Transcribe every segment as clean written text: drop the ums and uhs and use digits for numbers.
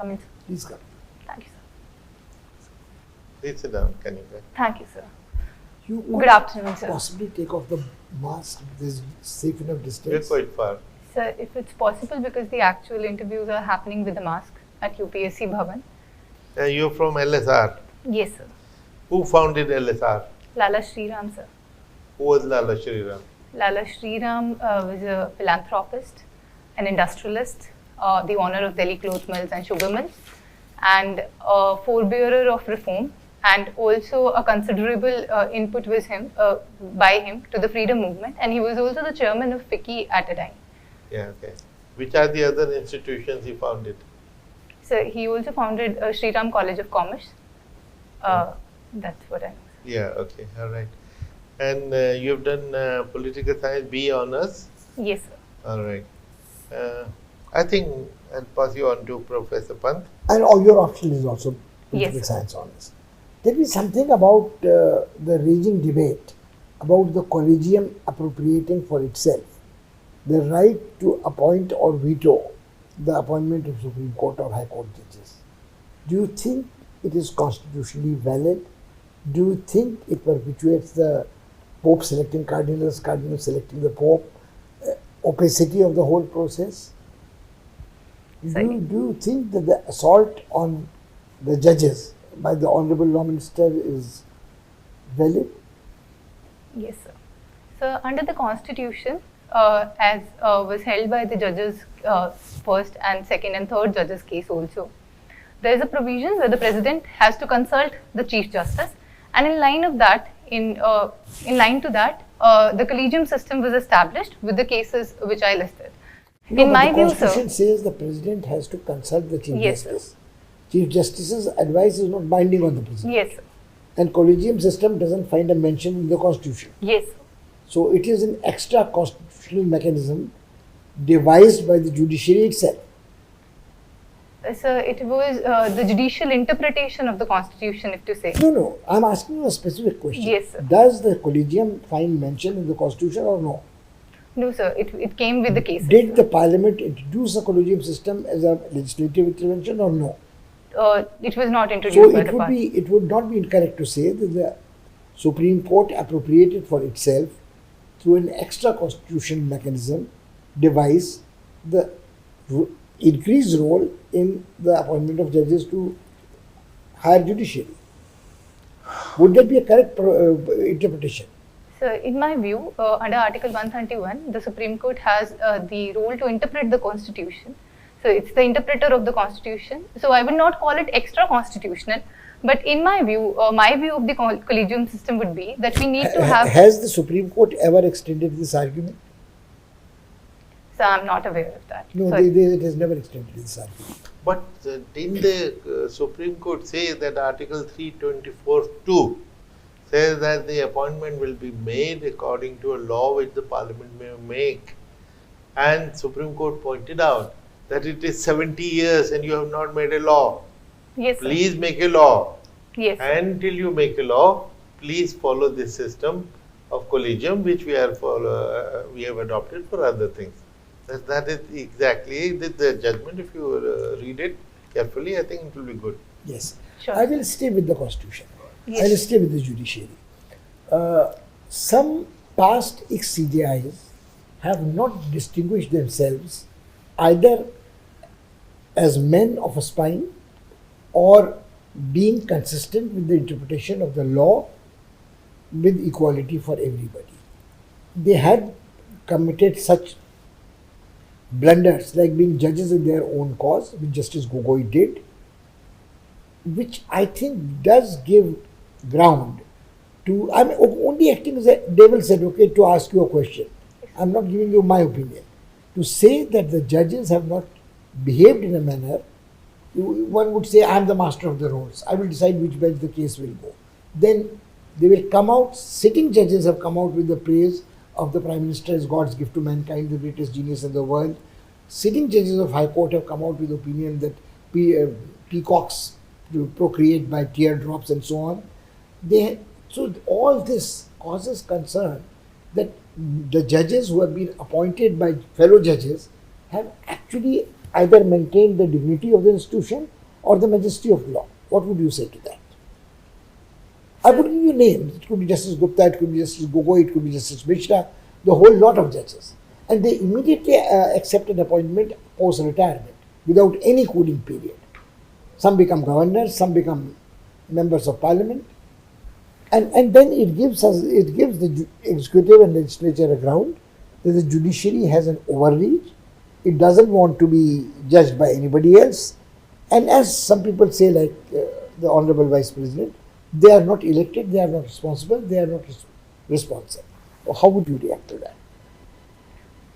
come in, sir? Please come. Thank you, sir. Please sit down, Kanika. Thank you, sir. You Good afternoon, sir. possibly take off the mask. There's safe enough You're distance. quite far. Sir, if it's possible, because the actual interviews are happening with the mask at UPSC Bhavan. You're from LSR. Yes, sir. Who founded LSR? Lala Shriram, sir. Who was Lala Shriram? Lala Shriram was a philanthropist, an industrialist, the owner of Delhi cloth mills and sugar mills, and a forebearer of reform, and also a considerable input was by him to the freedom movement, and he was also the chairman of FICCI at a time. Yeah, okay. Which are the other institutions he founded? So he also founded Shriram College of Commerce. That's what I know. Yeah, okay, all right. And you've done political science B honors? Yes, sir. All right. I think I'll pass you on to Professor Pant. And all your option is also political Yes. science honors. Tell me something about the raging debate about the collegium appropriating for itself the right to appoint or veto the appointment of Supreme Court or High Court judges. Do you think it is constitutionally valid? Do you think it perpetuates the Pope selecting cardinals, cardinals selecting the Pope, opacity of the whole process? Sorry. Do you think that the assault on the judges by the Honorable Law Minister is valid? Yes, sir. So, under the Constitution, as was held by the judges, first and second and third judges case also, there is a provision where the President has to consult the Chief Justice, and in line to that, the collegium system was established with the cases which I listed. No, In but my the view, Constitution sir. says the President has to consult the Chief Yes, sir. Justice. Chief Justice's advice is not binding on the President. Yes, sir. And collegium system doesn't find a mention in the Constitution. Yes, sir. So it is an extra constitutional mechanism devised by the judiciary itself. So it was the judicial interpretation of the Constitution, if to say. No, I'm asking you a specific question. Yes, sir. Does the collegium find mention in the Constitution or no? No, sir. It came with the cases. Did the Parliament introduce the collegium system as a legislative intervention or no? It was not So introduced by the Parliament. it would not be incorrect to say that the Supreme Court appropriated for itself through an extra constitutional mechanism device the increased role in the appointment of judges to higher judiciary. Would that be a correct interpretation? So, in my view, under Article 131, the Supreme Court has the role to interpret the Constitution. So, it's the interpreter of the Constitution. So, I would not call it extra constitutional. But in my view of the collegium system would be that we need to have. Has the Supreme Court ever extended this argument? So, I'm not aware of that. No, Sorry. it has never extended this argument. But didn't the Supreme Court say that Article 324(2) says that the appointment will be made according to a law which the Parliament may make? And Supreme Court pointed out that it is 70 years and you have not made a law. Yes, sir. Please make a law. Yes. Until you make a law, please follow this system of collegium which we have adopted for other things. That is exactly the judgment. If you read it carefully, I think it will be good. Yes. Sure. I will stay with the Constitution. Yes. I will stay with the judiciary. Some past ex-CJIs have not distinguished themselves either as men of a spine or being consistent with the interpretation of the law with equality for everybody. They had committed such blunders like being judges in their own cause, which Justice Gogoi did, which I think does give ground to, I'm only acting as a devil's advocate to ask you a question. I'm not giving you my opinion. To say that the judges have not behaved in a manner, one would say, I'm the master of the rolls. I will decide which bench the case will go. Then they will come out, sitting judges have come out with the praise of the Prime Minister as God's gift to mankind, the greatest genius in the world. Sitting judges of High Court have come out with opinion that peacocks procreate by teardrops and so on. So all this causes concern that the judges who have been appointed by fellow judges have actually either maintained the dignity of the institution or the majesty of law? What would you say to that? I would give you names. It could be Justice Gupta, it could be Justice Gogoi, it could be Justice Mishra, the whole lot of judges. And they immediately accept an appointment post-retirement without any cooling period. Some become governors, some become members of parliament. And then it gives the executive and legislature a ground that the judiciary has an overreach. It doesn't want to be judged by anybody else. And as some people say, like the Honorable Vice President, they are not elected, they are not responsible, they are not responsive. How would you react to that?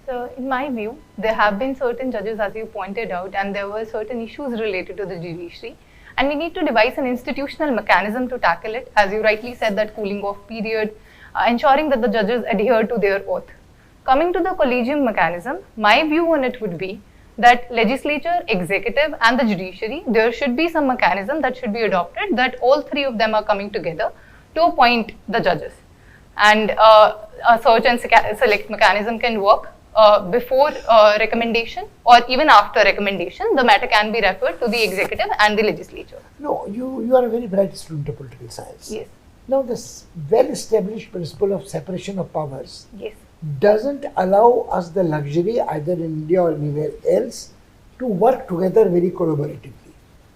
So, in my view, there have been certain judges, as you pointed out, and there were certain issues related to the judiciary. And we need to devise an institutional mechanism to tackle it, as you rightly said, that cooling off period, ensuring that the judges adhere to their oath. Coming to the collegium mechanism, my view on it would be that legislature, executive and the judiciary, there should be some mechanism that should be adopted that all three of them are coming together to appoint the judges. And a search and select mechanism can work before recommendation or even after recommendation. The matter can be referred to the executive and the legislature. No, you are a very bright student of political science. Yes. Now, this well-established principle of separation of powers Yes. doesn't allow us the luxury, either in India or anywhere else, to work together very collaboratively.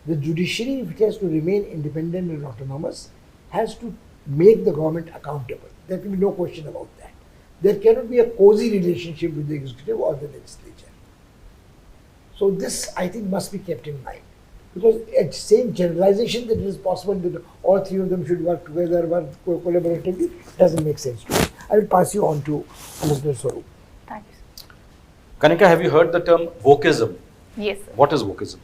The judiciary, if it has to remain independent and autonomous, has to make the government accountable. There can be no question about that. There cannot be a cozy relationship with the executive or the legislature. So this, I think, must be kept in mind. Because at same generalization that it is possible that all three of them should work together, work collaboratively, doesn't make sense to me. I will pass you on to Mr. Swaroop. Thank you, sir. Kanika, have you heard the term wokeism? Yes, sir. What is wokeism?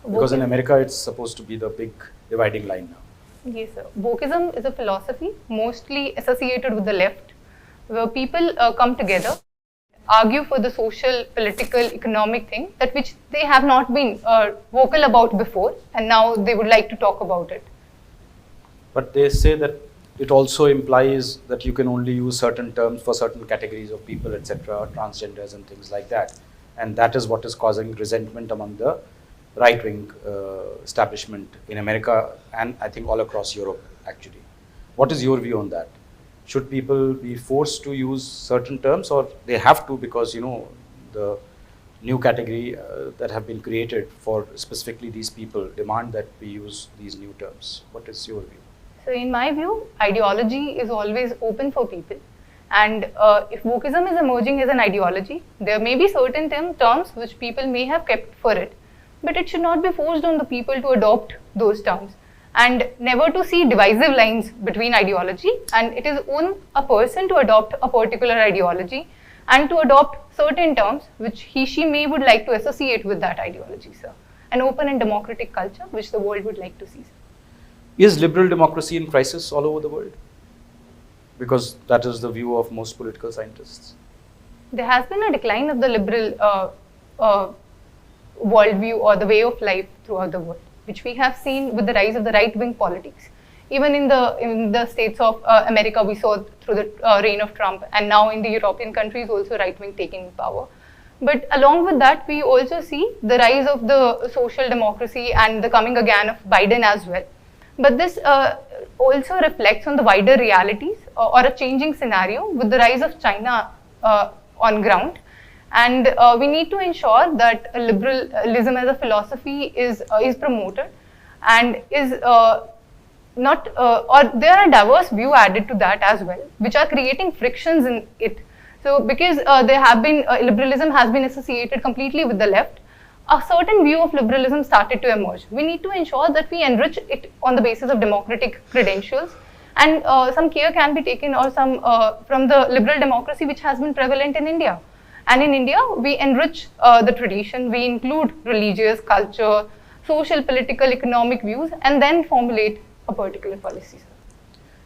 Because in Wokeism. America, it's supposed to be the big dividing line now. Yes, sir. Wokeism is a philosophy mostly associated with the left, where people come together, argue for the social, political, economic thing that which they have not been vocal about before, and now they would like to talk about it. But they say that it also implies that you can only use certain terms for certain categories of people, etc., transgenders and things like that. And that is what is causing resentment among the right-wing establishment in America and I think all across Europe, actually. What is your view on that? Should people be forced to use certain terms, or they have to because, you know, the new category that have been created for specifically these people demand that we use these new terms? What is your view? So in my view, ideology is always open for people. And if wokeism is emerging as an ideology, there may be certain terms which people may have kept for it, but it should not be forced on the people to adopt those terms. And never to see divisive lines between ideology, and it is on a person to adopt a particular ideology and to adopt certain terms which she may would like to associate with that ideology, sir. An open and democratic culture which the world would like to see, sir. Is liberal democracy in crisis all over the world? Because that is the view of most political scientists. There has been a decline of the liberal worldview or the way of life throughout the world, which we have seen with the rise of the right-wing politics. Even in the states of America, we saw through the reign of Trump, and now in the European countries also right-wing taking power. But along with that, we also see the rise of the social democracy and the coming again of Biden as well. But this also reflects on the wider realities or a changing scenario with the rise of China on ground. And we need to ensure that liberalism as a philosophy is promoted and is not, or there are diverse views added to that as well, which are creating frictions in it. So because there have been, liberalism has been associated completely with the left, a certain view of liberalism started to emerge. We need to ensure that we enrich it on the basis of democratic credentials, and some care can be taken or some from the liberal democracy which has been prevalent in India. And in India, we enrich the tradition, we include religious, culture, social, political, economic views, and then formulate a particular policy.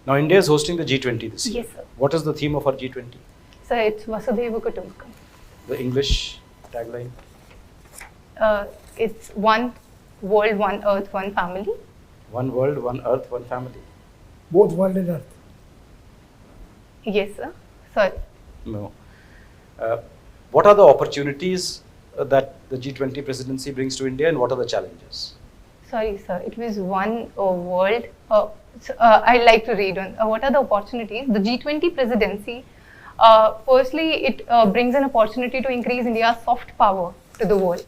Now, India is hosting the G20 this year. Yes, sir. What is the theme of our G20? So it's Vasudhaiva Kutumbakam. The English tagline? It's one world, one earth, one family. One world, one earth, one family. Both world and earth. Yes, sir. Sorry. No. What are the opportunities that the G20 presidency brings to India, and what are the challenges? Sorry, sir. It was one world. I'd like to read on what are the opportunities. The G20 presidency. Firstly, it brings an opportunity to increase India's soft power to the world.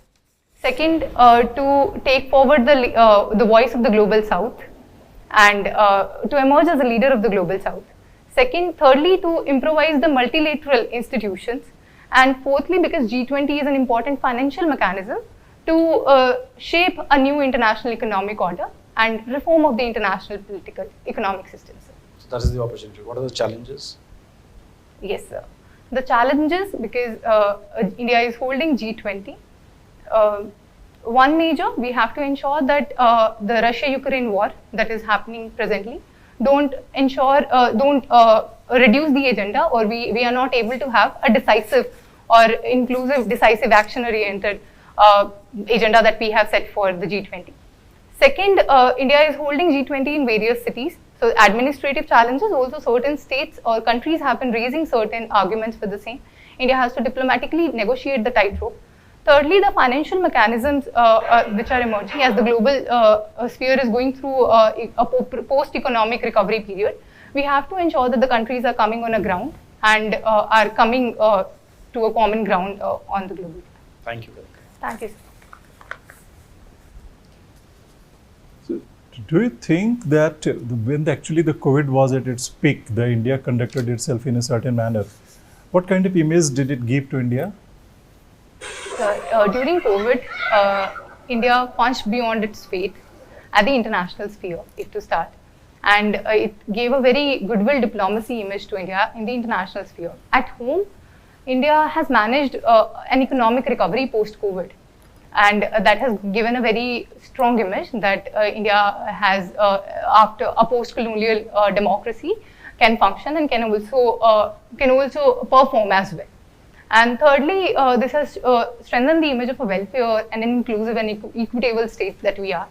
Second, to take forward the voice of the global South and to emerge as a leader of the global South. Second, thirdly, to improvise the multilateral institutions. And fourthly, because G20 is an important financial mechanism to shape a new international economic order and reform of the international political economic systems. So that is the opportunity. What are the challenges? Yes, sir. The challenges, because India is holding G20, one major, we have to ensure that the Russia-Ukraine war that is happening presently don't reduce the agenda, or we are not able to have a decisive or inclusive, decisive action-oriented agenda that we have set for the G20. Second, India is holding G20 in various cities. So administrative challenges, also certain states or countries have been raising certain arguments for the same. India has to diplomatically negotiate the tightrope. Thirdly, the financial mechanisms which are emerging as the global sphere is going through a post-economic recovery period. We have to ensure that the countries are coming on a ground and are coming to a common ground on the global. Thank you. Thank you, sir. So, do you think that when actually the COVID was at its peak, the India conducted itself in a certain manner? What kind of image did it give to India? During COVID, India punched beyond its fate at the international sphere, if to start. And it gave a very goodwill diplomacy image to India in the international sphere. At home, India has managed an economic recovery post-COVID. And that has given a very strong image that India has, after a post-colonial democracy, can function and can also perform as well. And thirdly, this has strengthened the image of a welfare and an inclusive and equitable state that we are,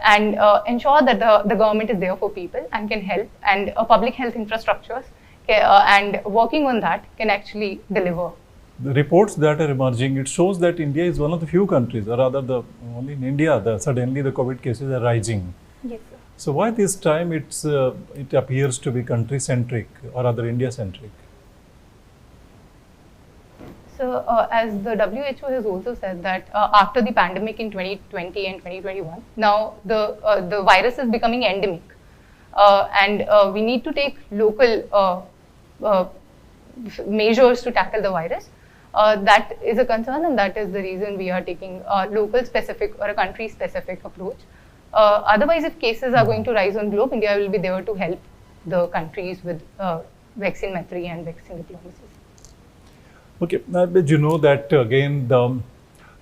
and ensure that the government is there for people and can help, and public health infrastructures and working on that can actually deliver. The reports that are emerging, it shows that India is one of the few countries, or rather only in India, suddenly the COVID cases are rising. Yes, sir. So why this time it appears to be country-centric or rather India-centric? So, as the WHO has also said that after the pandemic in 2020 and 2021, now the virus is becoming endemic, and we need to take local measures to tackle the virus. That is a concern, and that is the reason we are taking a local-specific or a country-specific approach. Otherwise, if cases are going to rise on globe, India will be there to help the countries with vaccine methods and vaccine diplomacy. Okay, but you know that again the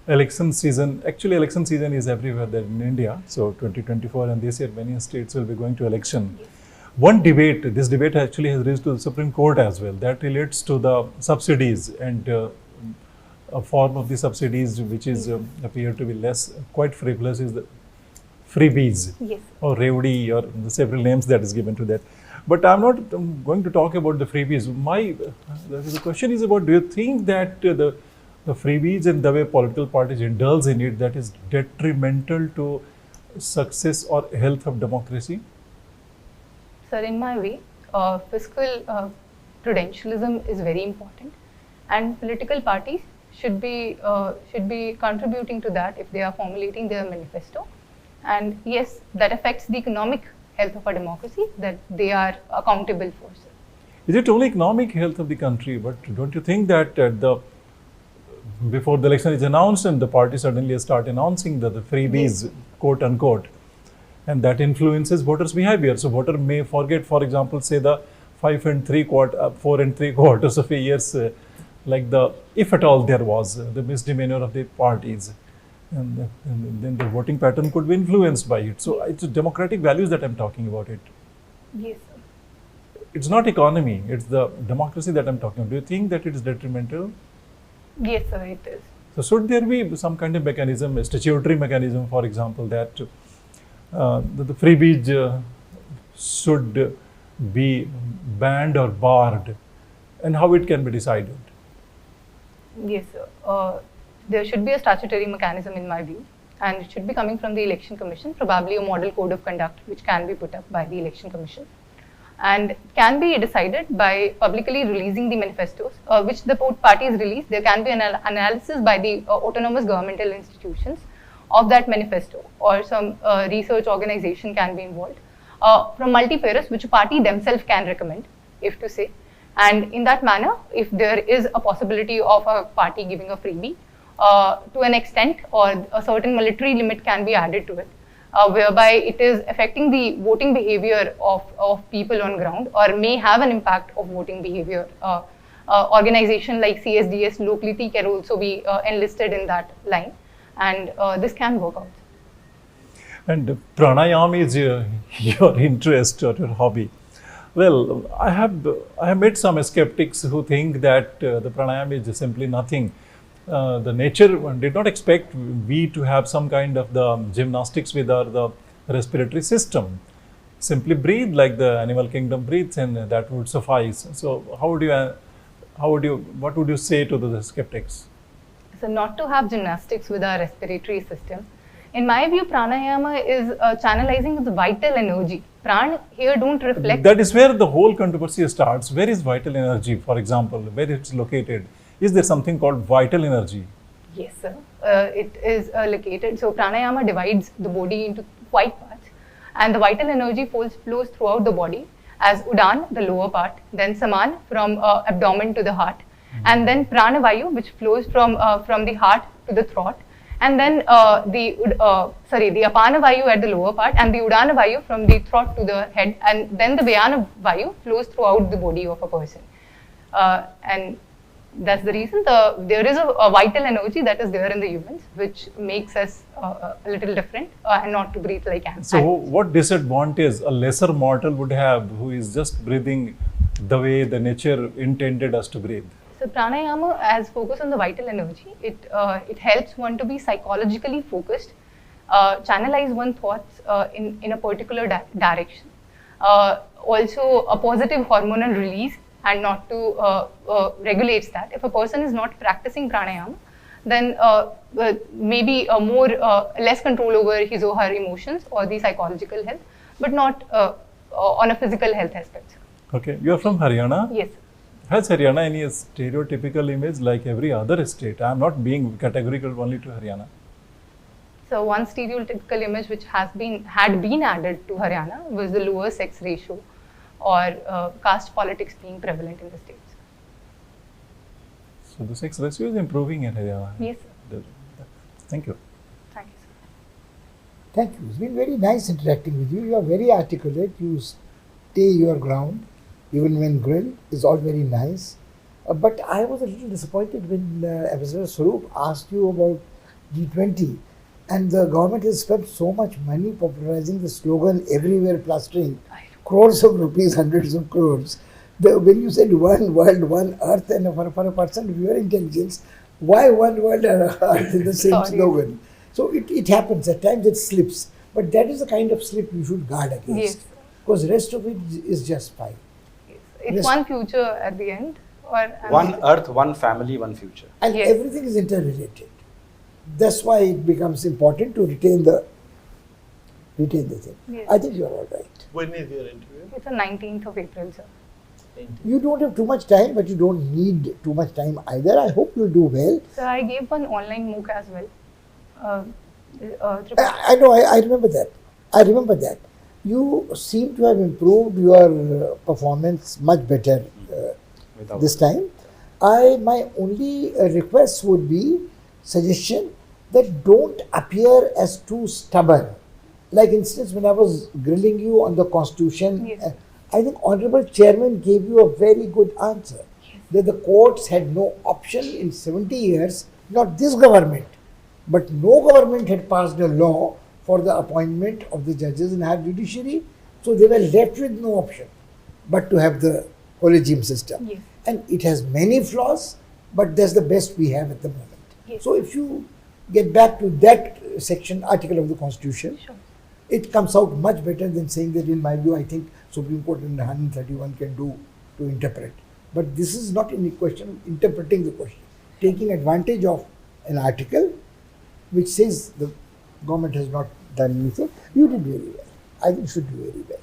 election season is everywhere there in India. So 2024 and this year many states will be going to election. Yes. One debate, this debate actually has reached to the Supreme Court as well. That relates to the subsidies and a form of the subsidies which is appear to be quite frivolous is the freebies. Yes. Or Revdi or the several names that is given to that. But I'm not going to talk about the freebies. The question is about, do you think that the freebies and the way political parties indulge in it, that is detrimental to success or health of democracy? Sir, in my way, fiscal prudentialism is very important, and political parties should be contributing to that if they are formulating their manifesto. And yes, that affects the economic health of our democracy that they are accountable for. Sir. Is it only economic health of the country? But don't you think that before the election is announced and the party suddenly start announcing the freebies, yes, quote unquote, and that influences voters' behavior. So voter may forget, for example, say the 4 3/4 of a years, like if at all there was the misdemeanor of the parties. And then the voting pattern could be influenced by it. So it's democratic values that I'm talking about it. Yes, sir. It's not economy, it's the democracy that I'm talking about. Do you think that it is detrimental? Yes, sir, it is. So should there be some kind of mechanism, a statutory mechanism, for example, that the freebies should be banned or barred, and how it can be decided? Yes, sir. There should be a statutory mechanism in my view, and it should be coming from the Election Commission, probably a model code of conduct which can be put up by the Election Commission, and can be decided by publicly releasing the manifestos, which the both parties release. There can be an analysis by the autonomous governmental institutions of that manifesto, or some research organization can be involved from multifarious, which a party themselves can recommend, if to say. And in that manner, if there is a possibility of a party giving a freebie, to an extent, or a certain military limit can be added to it, whereby it is affecting the voting behavior of people on ground, or may have an impact of voting behavior. Organization like CSDS locality can also be enlisted in that line, and this can work out. And pranayama is your interest or your hobby. Well, I have met some skeptics who think that the pranayama is simply nothing. The nature did not expect we to have some kind of the gymnastics with the respiratory system. Simply breathe like the animal kingdom breathes, and that would suffice. So, what would you say to the skeptics? So, not to have gymnastics with our respiratory system. In my view, pranayama is channelizing the vital energy. Pran here don't reflect. That is where the whole controversy starts. Where is vital energy, for example, where it's located? Is there something called vital energy? Yes, sir. It is located. So, pranayama divides the body into 5 parts, and the vital energy flows throughout the body as Udan, the lower part, then Saman from abdomen to the heart, and then Pranavayu, which flows from the heart to the throat, and then the Apanavayu at the lower part, and the Udanavayu from the throat to the head, and then the Vyanavayu flows throughout the body of a person. And that's the reason there is a vital energy that is there in the humans, which makes us a little different and not to breathe like ants. So, what disadvantage a lesser mortal would have who is just breathing the way the nature intended us to breathe? So, pranayama, as focus on the vital energy, it helps one to be psychologically focused, channelize one's thoughts in a particular direction. Also, a positive hormonal release, and not to regulates that. If a person is not practicing pranayama, then maybe less control over his or her emotions or the psychological health, but not on a physical health aspect. Okay, you are from Haryana? Yes. Has Haryana any stereotypical image like every other state? I am not being categorical only to Haryana. So one stereotypical image which had been added to Haryana was the lower sex ratio, or caste politics being prevalent in the states. So the sex ratio is improving in Haryana. Yes, sir. Thank you. Thank you, sir. Thank you. It's been very nice interacting with you. You are very articulate. You stay your ground, even when grilled, is all very nice. But I was a little disappointed when Ambassador Swaroop asked you about G20, and the government has spent so much money popularizing the slogan everywhere plastering, crores of rupees, hundreds of crores. When you said one world, one earth, and for a person of your intelligence, why one world and earth in the same slogan? So it happens, at times it slips, but that is the kind of slip you should guard against. Yes. Because the rest of it is just fine. Yes. It's one future at the end. One earth, one family, one future. And Yes. everything is interrelated. That's why it becomes important to retain the thing. Yes. I think you are all right. When is your interview? It's the 19th of April, sir. You don't have too much time, but you don't need too much time either. I hope you'll do well. So I gave one online MOOC as well. I know, I remember that. You seem to have improved your performance much better this time. My only request would be suggestion that don't appear as too stubborn. Like instance, when I was grilling you on the Constitution, Yes. I think Honorable Chairman gave you a very good answer. Yes. That the courts had no option in 70 years, not this government, but no government had passed a law for the appointment of the judges in higher judiciary, so they were left with no option but to have the collegium system. Yes. And it has many flaws, but that's the best we have at the moment. Yes. So if you get back to that section, article of the Constitution, Sure. it comes out much better than saying that in my view, I think Supreme Court in 131 can do to interpret. But this is not any question of interpreting the question, taking advantage of an article which says the government has not done anything. You did very well. I think you should do very well.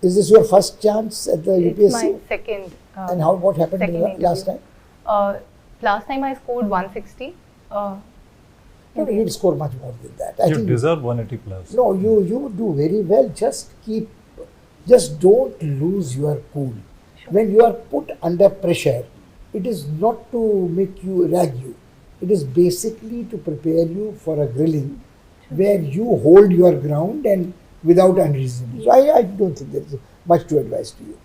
Is this your first chance at the UPSC? It's my second. And what happened in second last time? Last time I scored 160. You need to score much more than that. I You think deserve 180 plus. No, you do very well. Just don't lose your cool. When you are put under pressure, it is not to make you rag you. It is basically to prepare you for a grilling where you hold your ground and without unreason. So I don't think there is much to advise to you.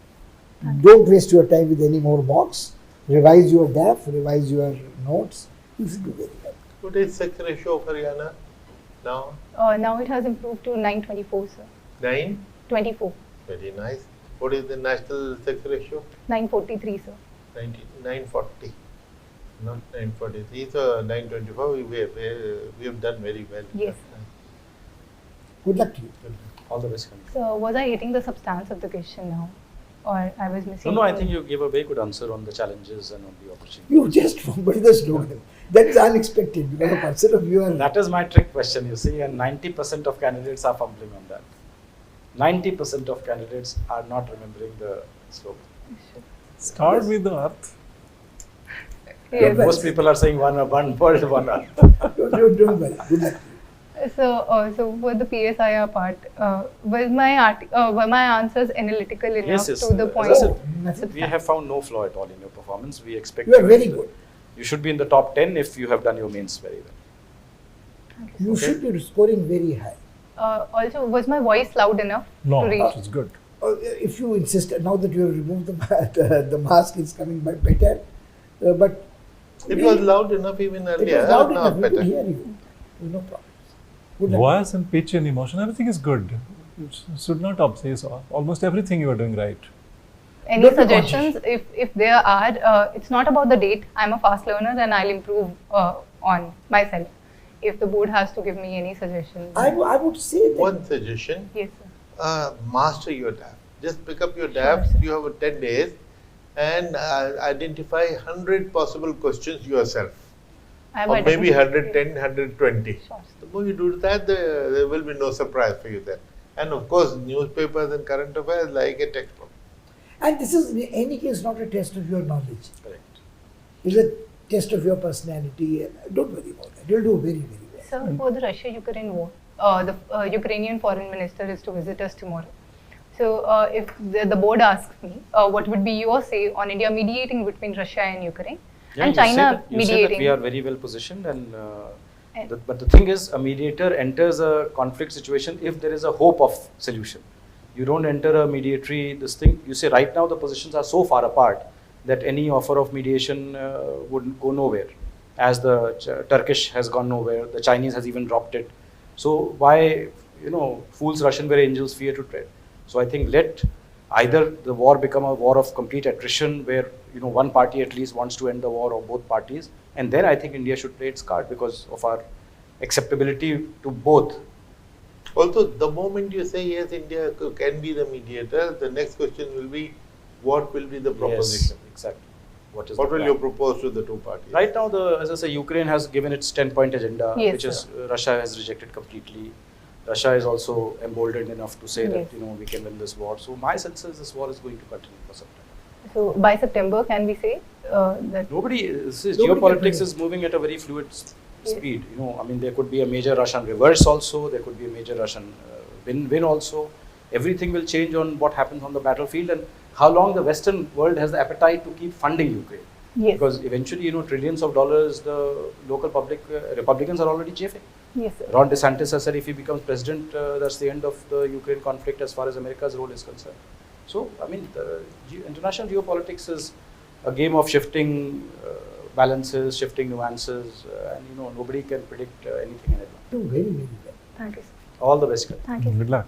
Don't waste your time with any more mocks. Revise your DAF, revise your notes. You should do very well. What is sex ratio of Haryana now? Now it has improved to 924, sir. 924. Very nice. What is the national sex ratio? 943, sir. 940. Not 943. So 924. We have done very well. Yes. Good luck to you. All the best. So was I hitting the substance of the question now? Or I was missing? No, I think you gave a very good answer on the challenges and on the opportunities. You just forgot the slogan. That is unexpected because a person of you are. That is my trick question, you see, and 90% of candidates are fumbling on that. 90% of candidates are not remembering the slogan. Start with the earth. Yes. Most people are saying one word, one earth. Don't worry. Good luck. So for the PSIR part, were my answers analytical enough Yes. to the As point? I said, Nothing. we have found no flaw at all in your performance. We expect You are very good. You should be in the top 10 if you have done your mains very well. You Okay. should be scoring very high. Also, was my voice loud enough No, to reach? it's good. If you insist, now that you have removed the mask, it's coming back better. But It was loud enough even it earlier. was loud Now enough. We could better. hear you. No problem. Good luck. Voice and pitch and emotion, everything is good. You should not obsess. Almost everything you are doing right. Any Don't be suggestions? If there are, it's not about the date. I'm a fast learner and I'll improve on myself. If the board has to give me any suggestions. I would say that One suggestion, Yes, sir. master your DAF. Just pick up your Sure, DAF, sir. you have 10 days and identify 100 possible questions yourself. I have Or maybe identified- 110, 120. Sure, sir. The more you do that, there will be no surprise for you then. And of course, newspapers and current affairs like a textbook. and this is in any case not a test of your knowledge. Correct. It's a test of your personality. Don't worry about that. You'll do very, very well. So for the Russia-Ukraine war, the Ukrainian foreign minister is to visit us tomorrow. So if the board asks me, what would be your say on India mediating between Russia and Ukraine and China you say that mediating? we are very well positioned and but the thing is, a mediator enters a conflict situation if there is a hope of solution. You don't enter a mediatory this thing. You say right now the positions are so far apart that any offer of mediation would go nowhere. As the Turkish has gone nowhere, the Chinese has even dropped it. So why, fools Russian where angels fear to tread. So I think let either the war become a war of complete attrition where one party at least wants to end the war or both parties, and then I think India should play its card because of our acceptability to both. Also, the moment you say yes, India can be the mediator, the next question will be, what will be the proposition? Yes, exactly. What is What the will plan? you propose to the two parties? Right now, as I say, Ukraine has given its 10-point agenda, Yes, which is sir. Russia has rejected completely. Russia is also emboldened enough to say that Yes. we can win this war. So my sense is this war is going to continue for some time. So by September, can we say that? Nobody, Nobody geopolitics can is moving at a very fluid speed. There could be a major Russian reverse also. There could be a major Russian win also. Everything will change on what happens on the battlefield and how long the Western world has the appetite to keep funding Ukraine. Yes. Because eventually, trillions of dollars the local public, Republicans are already chafing. Yes, sir. Ron DeSantis has said if he becomes president, that's the end of the Ukraine conflict as far as America's role is concerned. So, international geopolitics is a game of shifting balances, shifting nuances, and nobody can predict anything in advance. Do very, very well. Thank you, sir. All the best. Thank you. Good luck.